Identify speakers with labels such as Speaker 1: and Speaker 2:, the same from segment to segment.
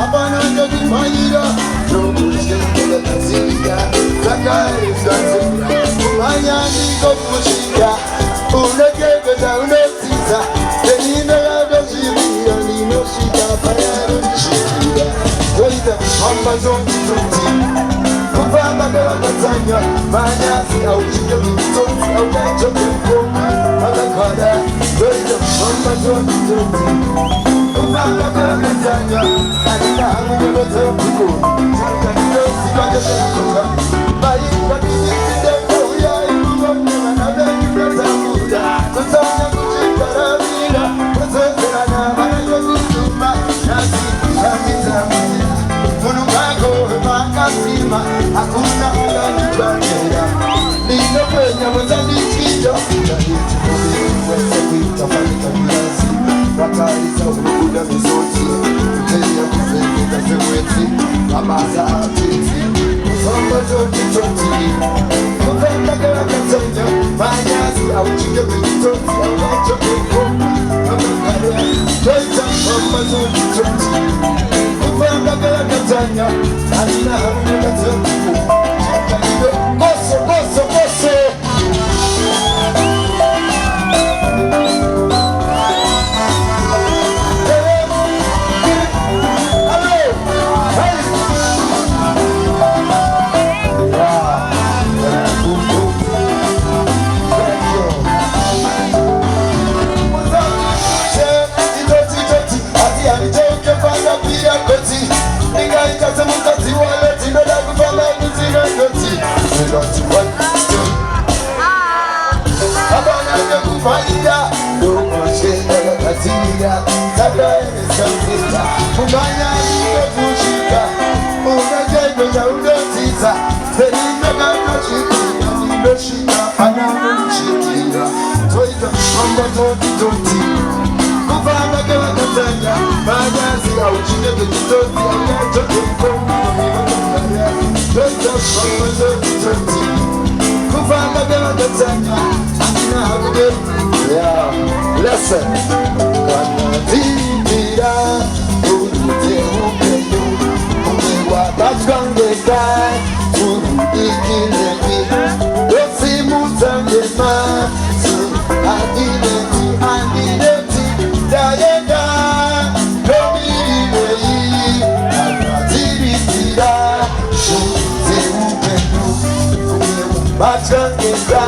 Speaker 1: Abana ndio kumayira, ndio kushika kushika unagegeza unosiza denina yadoshimia linoshika payarushika oida amazonituti kuvamba kawakazanya manyasi auchike mitosi aukachokenkoma akakada oida amazonituti kuvamba kawakazanya alina hamunyolotepuko chakanidosi kajatepuka maimba kinyiside hakuna unanibania nino kwenye mozandikijo wese kuitafanyika milasi wakarisa urukuda mizoti mtelia kufengeka seweti amaza atiti msomba joti joti kufenda kera katanya manyasi au chike vijitoti au wacho kukoma amakarea joita msomba joti joti kufenda kera katanya alina harume katanya koso koso koso Kumanya kushika unajengeza unatiza Selina kakashika nimeshika anamshikira Toita mamba toti toti Kufanga kwa katanya Majazi au chine kujitoti Au yacho kumkonga Toita mamba toti toti Kufanga kwa katanya Akina hakude Yeah, listen Kanatibira Urute upendo Umewa batwangeka Ikilemi Dosi mutangema Adineti Dayenda Domirei Kanatibira Urute upendo Umewa batwangeka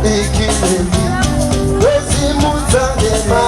Speaker 1: Ikilemi Dosi mutangema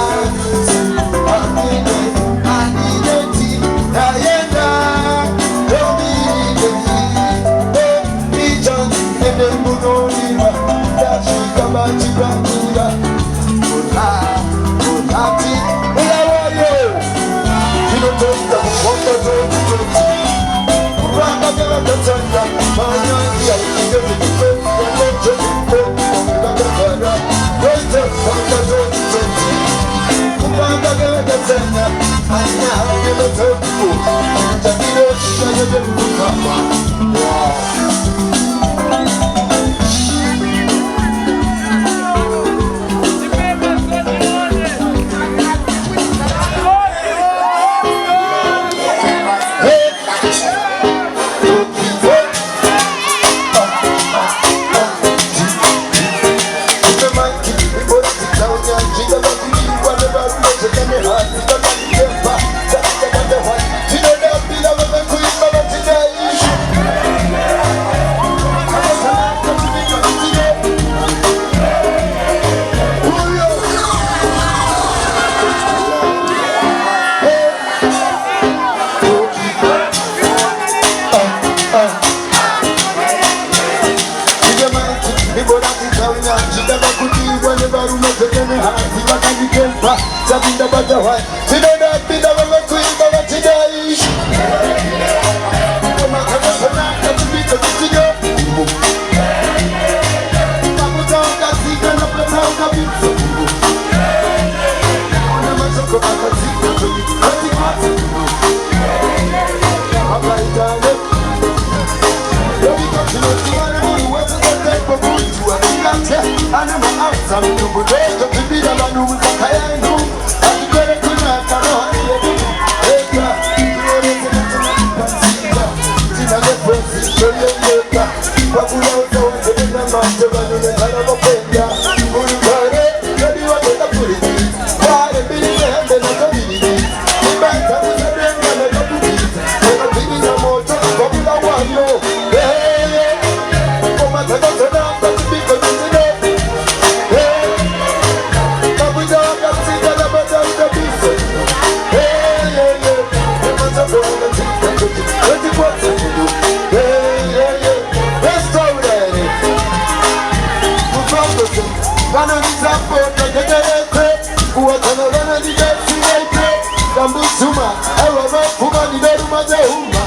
Speaker 1: What Mambusuma, Ewa Kuma, Nidaruma, Zehuma.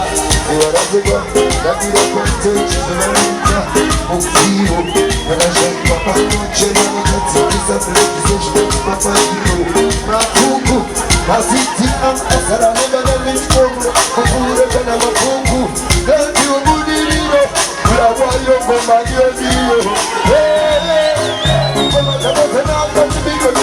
Speaker 1: You are a good one, that you don't want to change. Okio, and I shall Papa, Chena, it's a politician, Papa, Makuku, Masiti, and Asara, never let go, Kupura, and Amakuku, then you would be Rawayo, Mayo, hey, Mama, I'm going to be good.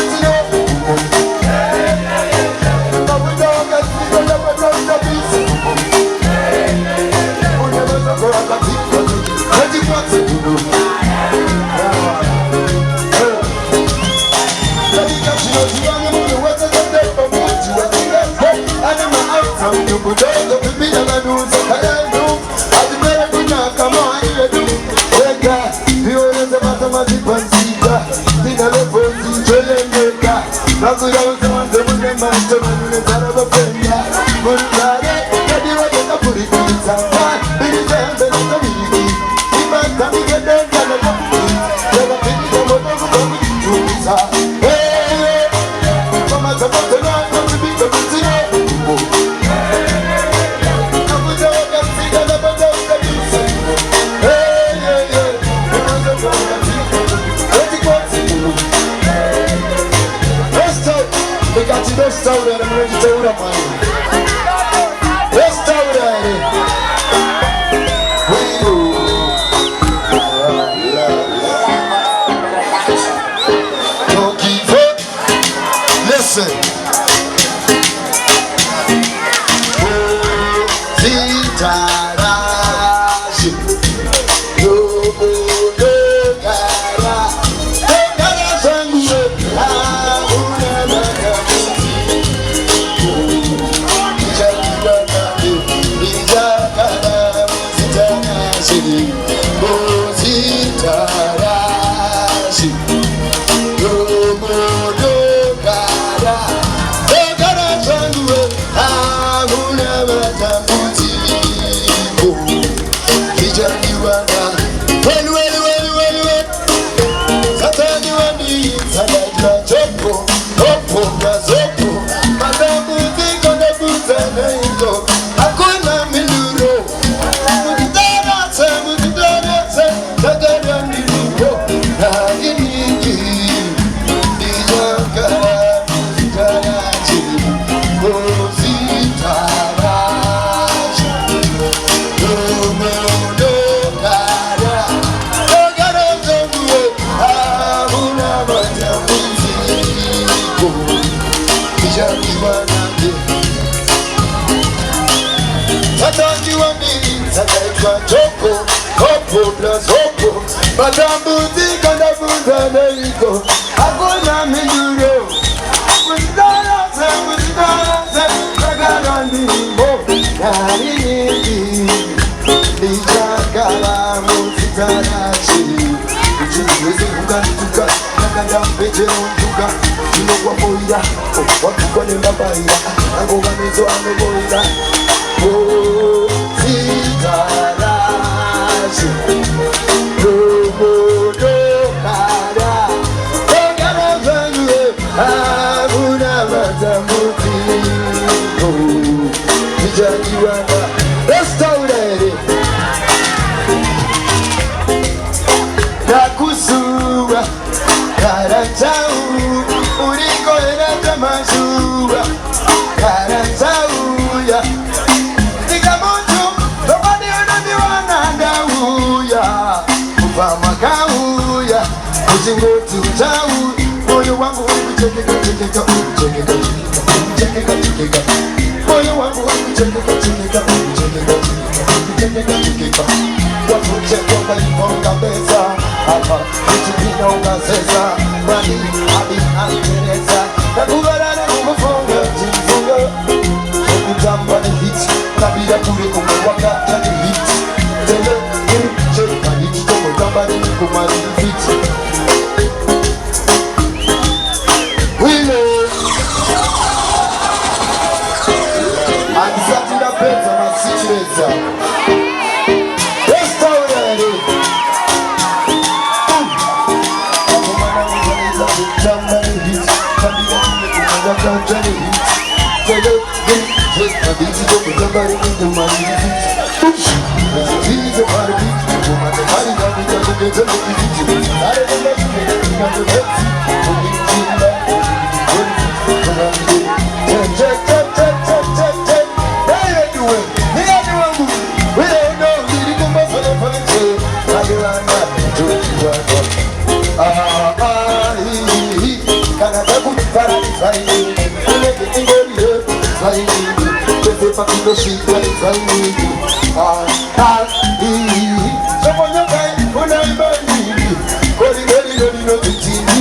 Speaker 1: Johnny, beat it up with somebody in the money. She's a party, woman, the money got me to get to the city. I don't know if you got the best. Check. How you doing? We don't know. We didn't come back for the funny shit. I do not do it. Can I go to Paris? Everything will be flying. There's a fucking shit flying. Someone you buy, when I buy me. Going no TV.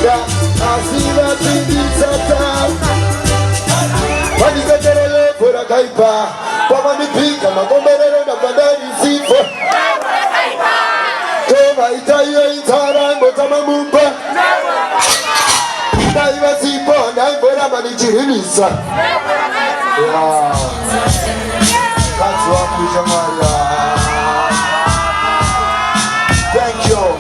Speaker 1: Thank you.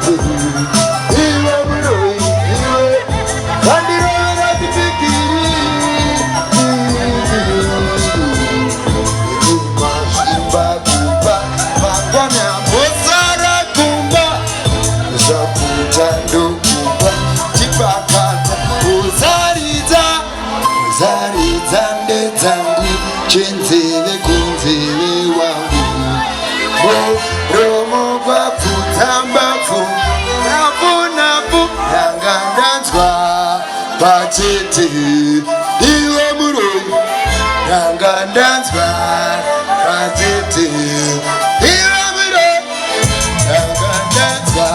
Speaker 1: iwe muloi iwe kandirora tipikiri mashimba kumba mangwana bozara kumba zakuta ndokumba chipakata uzaridza ndedzangu chenzeve kunzeve wangu romo kwapfutambafu napu yanga ndanzwa pachete iwe muroi yanga ndanzwa pachete iwe muroi yanga ndanzwa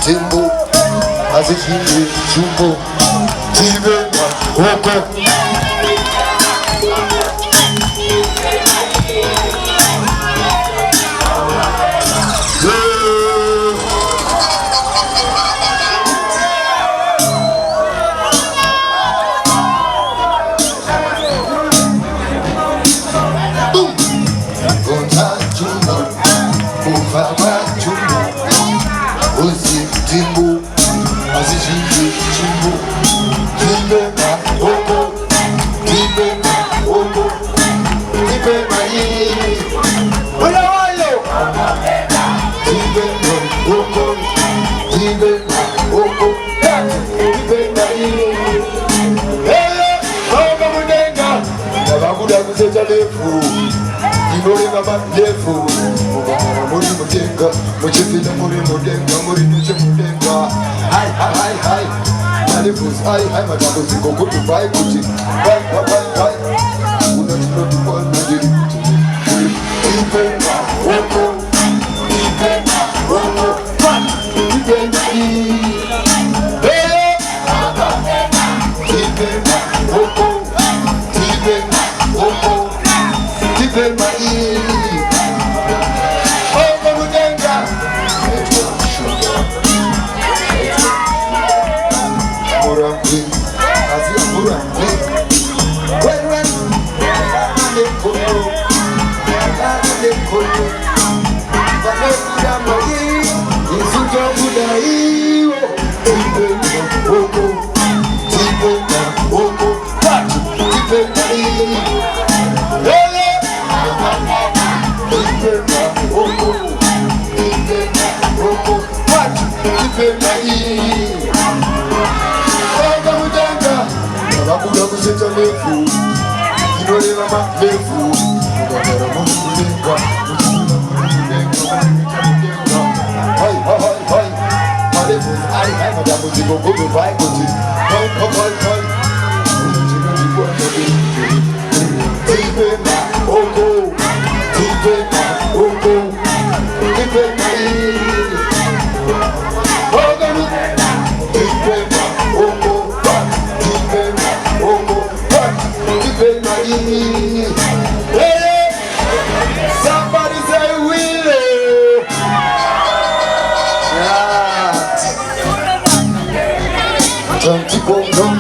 Speaker 1: Timbo, as if you jumbo, Timbo, Oko. Timbo, as if you jumbo, Timbo, Oko, Timbo, Oko, Timbo, Timbo, Oko, Timbo, Oko, Nabakuda kusecha lefu, Iborenga lefu, muri mutenga, muchifina muri mudenga, muri nuche mudenga. Hai, malefus, hai, madamu ziko kutu bai kuti, bai, unachino tukwa najiri kuti. Ibenga, oko, Ibenga, oko, Ibenga, Ibenga, oko, Ibenga, oko, Ibenga, oko mudenga. Murambi, Asia Murambi. When ande kono, Vanessa Mai, Isuka Budai, Ibenga, oko, Ibenga, oko, Ibenga, Nabakuda kusecha lefu, Iborenga lefu, Mugabara muri mudenga, muchifina muri mudenga, hai, malefus, hai, madamu ziko kutu bai kuti, hai, unachino jikwa nabi, Ibenga, oko, Ibenga, oko, Ibenga, somebody say Willie. Yeah. Don't you go, don't.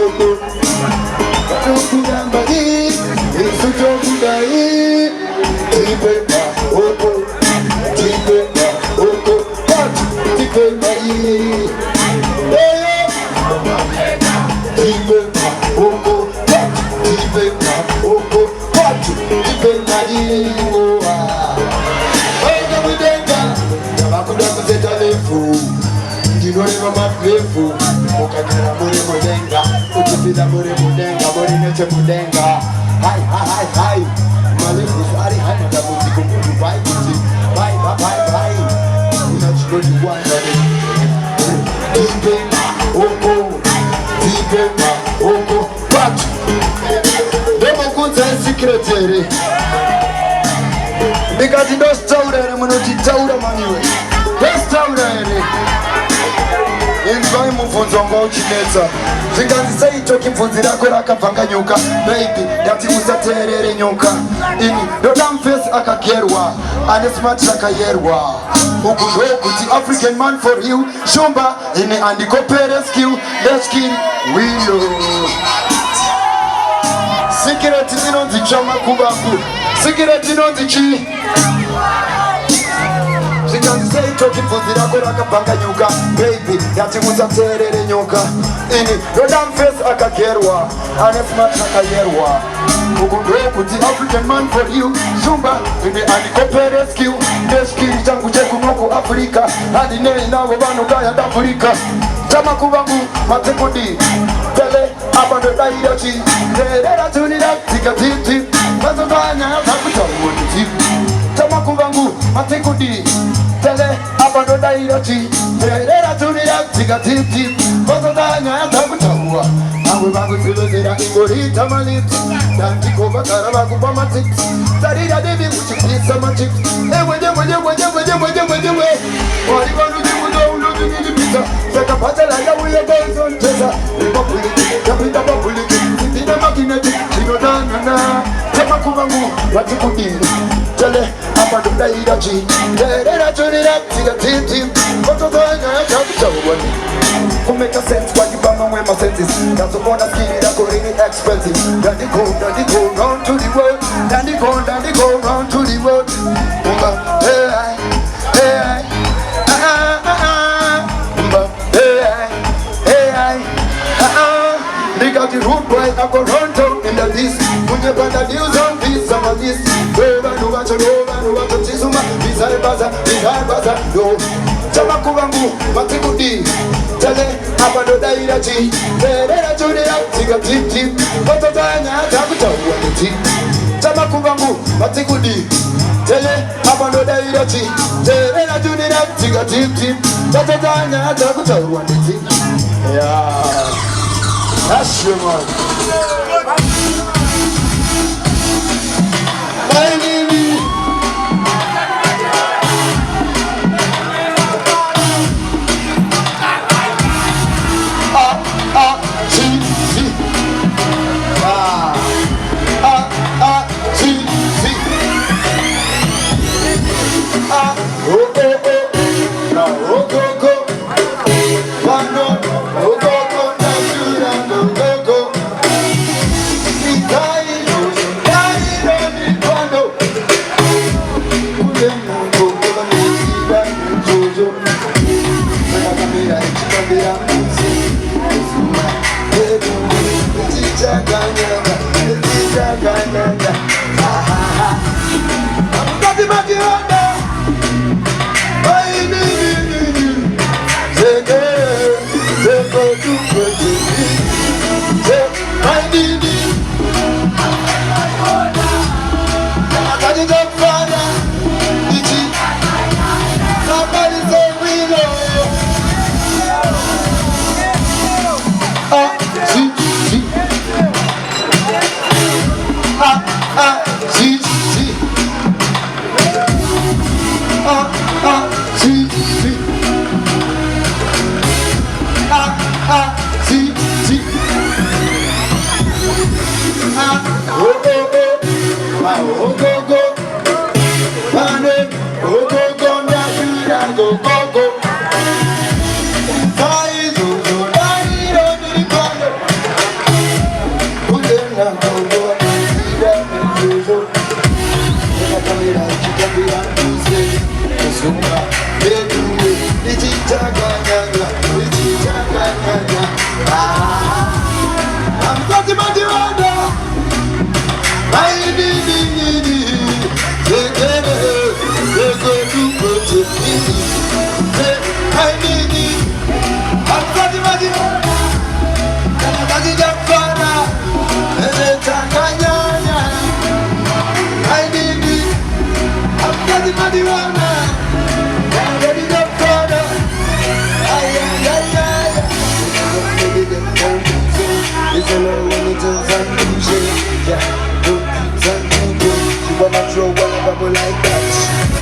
Speaker 1: oko Tukurambayi, Isujokudayi Tibema oko Tibema oko Tibema yi Tibema oko Tibema oko Tibema yi Oya mudenga Yabakuda kuzeta lefu Ndinolema maflefu Mukakira muri mudenga Utupida muri mudenga Muri neche mudenga Hai hai hai hai Malefu swari hai Madabuti kumbudu bai kuti Bai bai bai bai Unachikoni wanda Tibema oko Tibema oko Patu Demo kunza secretary Because you don't staura ere munoti taura maniwe Don't staura ere Inzwai muvunzo ngo uchinetsa Zvinganzi sei toki mvunzi rako rakabvanganyuka Baby, ndati usateerere nyoka Ini, ndoda mfesi akagerwa Ane smart rakayerwa Uku ndokuti African man for you Shumba, ini andikopere skill Let's kill, we know Sikireti inonzi chama kubangu Sikireti inonzi chi Zikanzi sei toki mvunzi rako rakabvanganyuka Baby, yati musateerere nyoka Ini, ndoda mfesi akagerwa Ane smart rakayerwa Uku ndokuti African man for you Shumba, ini andikopere skill Neskiri changu chekunoko Afrika Hadi nei navo vanu kaya d'Afrika Chama kubangu matekudi Tele abando dairachi Terera tunira tika titi Bazotanya takuta uoniti Chama kubangu matekudi Tele abando dairachi Terera tunira tika titi Bazotanya takuta uwa Awe bangu silozera ingorita maliti Dantiko bakara bagu pamatiti Tarira devi uchipisa machiti Ewe jewe jewe jewe jewe jewe jewe Wari banu jimudo unudu nijipita Saka patela ya uye gozo ntesa Republiki, kapita babuliki Sitina makineti, sinodanana Tema kubangu, wati kudiri Tele, abando dairachi Terera tunira tika titi Bazotanya takuta uwani Make a sense what you bang away my senses. That's the one that's getting that really expensive. Dandy go round to the world. Dandy go round to the world. Hey, hey, they got the root boy, I go run down in the list. Put your brother news on this, some of this. Over, no matter, Tizuma, Bizarre Baza, no. Chama kubangu, matikudi. Tele, abando dairachi. Terera tunira, tika titi. Bazotanya takuta uoniti. Chama kubangu, matikudi. Tele, abando dairachi. Terera tunira, tika titi. Bazotanya takuta uoniti. Yeah. That's your man. My name is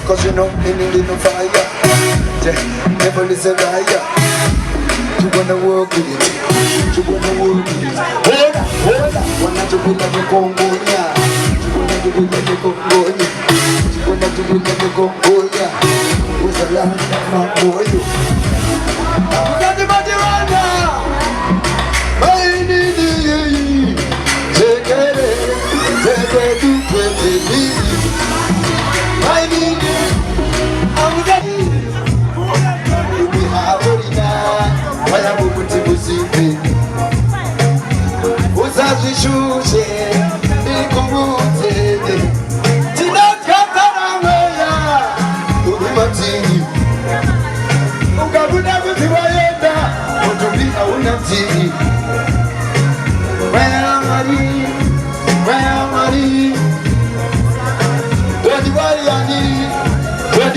Speaker 1: Cause you know, in the fire, never listen to you. You wanna work with it, you wanna work with it. Hold up, wanna do it like a Congonia. You wanna do it like a Congonia. You wanna do it like a Congonia. What's a land of my boy? You got the body right now. I need you. Take it to me. I need you. I'm ready. We have now. I am going to go see me. What's that we shoot? They come out. Did not come away. To be my team. Uga buda buti wayenda. Want to be a winner team. Where am I? Where am I? Where do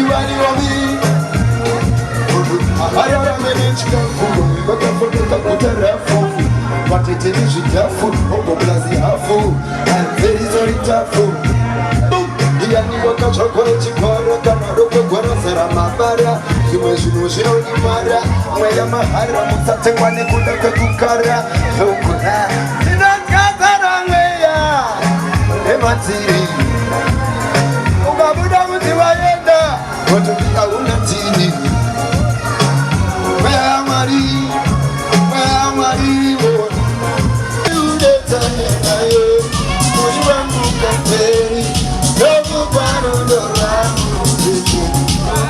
Speaker 1: I want me? I don't manage to go, but I'm going to go to the phone. But it is careful, oh, Blasi Hafu, I'm very sorry, Tafu. The animal chocolate, Camaro, Saramabara, you wish you know she only Mara, where am I? I'm starting one good at the Kukara, no good. In a Cataranga, Ematiri. What do I want to see? Where am I? Where am I? You get tired. You want to compare. No one on the land.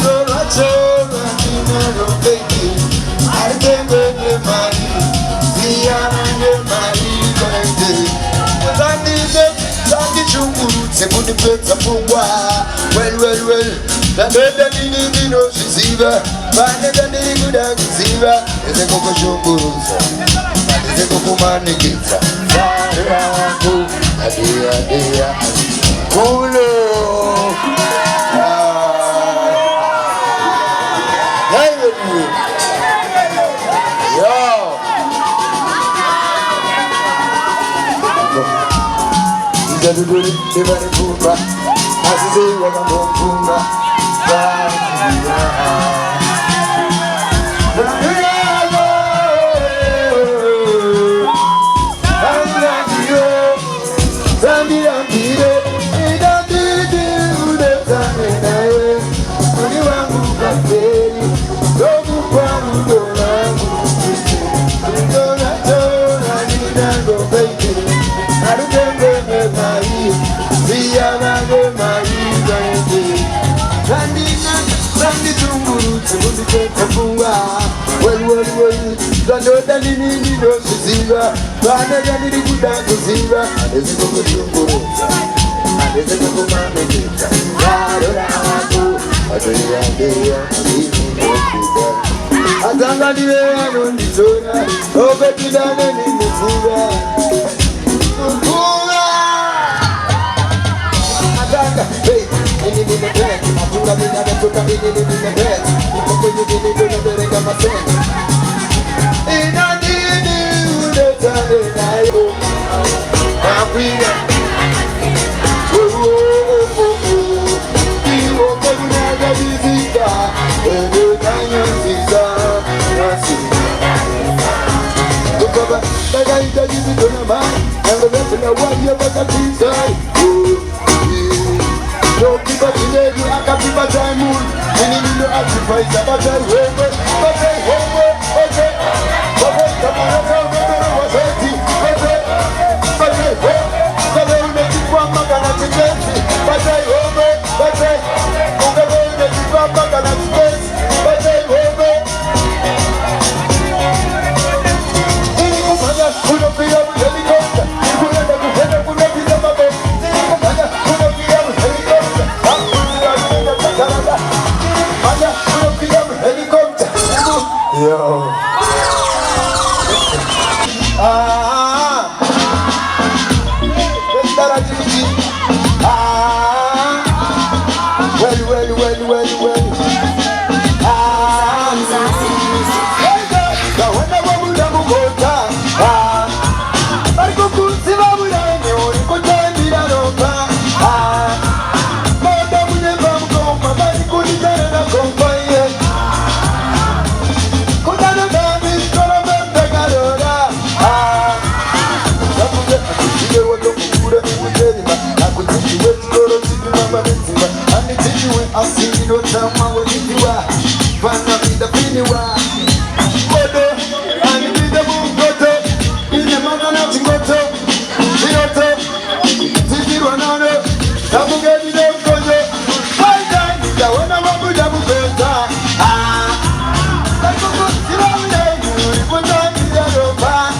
Speaker 1: No natural and baby. I can't get the money. See, I'm the money. But I need it. Say put the plates up for well. That the no receiver, but the good receiver is a coco showguru. Is a coco manigita. Adia, Polo. Everybody, everybody, Pumba. As you say, what I'm on Pumba. Well, don't let me know to Ziva, but I got it good down to Ziva, and there's a good Jumbo, and there's a good man. I don't know the way I don't need to. Oh, baby, down in the Ziva. In the bed, I took a minute in the bed. And I did the time I go. You open the visitor, and you can see the cover. The guy that you do the man, and the rest of the one you got to see. No people today, you are happy but I'm moon. And you know how to fight about the homework, okay. Come on, what's empty? But they make it from Magana to Chelsea. But they make it from Magana to Chelsea. But they who don't be able to helicopter. You will never be able to don't tell me what you do. Find out the penny wa. Modo, and you did the move goto. In the mountain of Goto. Goto. Titi Ronano. Tabu get it up goto. Find time. The one of my Jabu Goto. Ah. Like a good Tirana. You put on the Europa.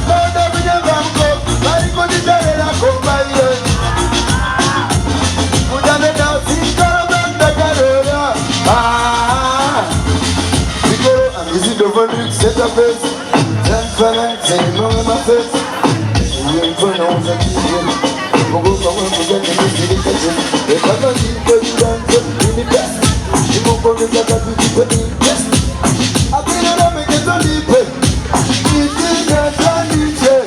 Speaker 1: Modo with the Banco. Very good to tell it. I come by you. Set up this, then fella, say no in my face. We ain't for no one to keep him. We'll go for one to get in the city kitchen. They come and keep the dance in the best. You won't go to get up with the best. I think I'll make it on the bed. You think that's on the chair.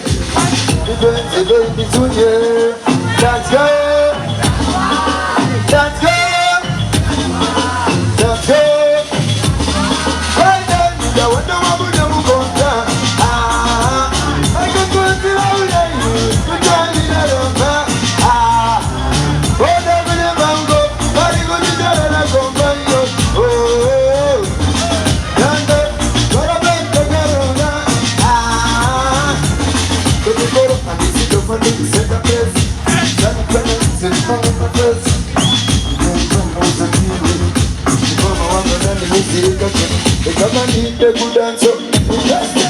Speaker 1: The baby to you. That's good. That's good. That's good. Come and eat the good and so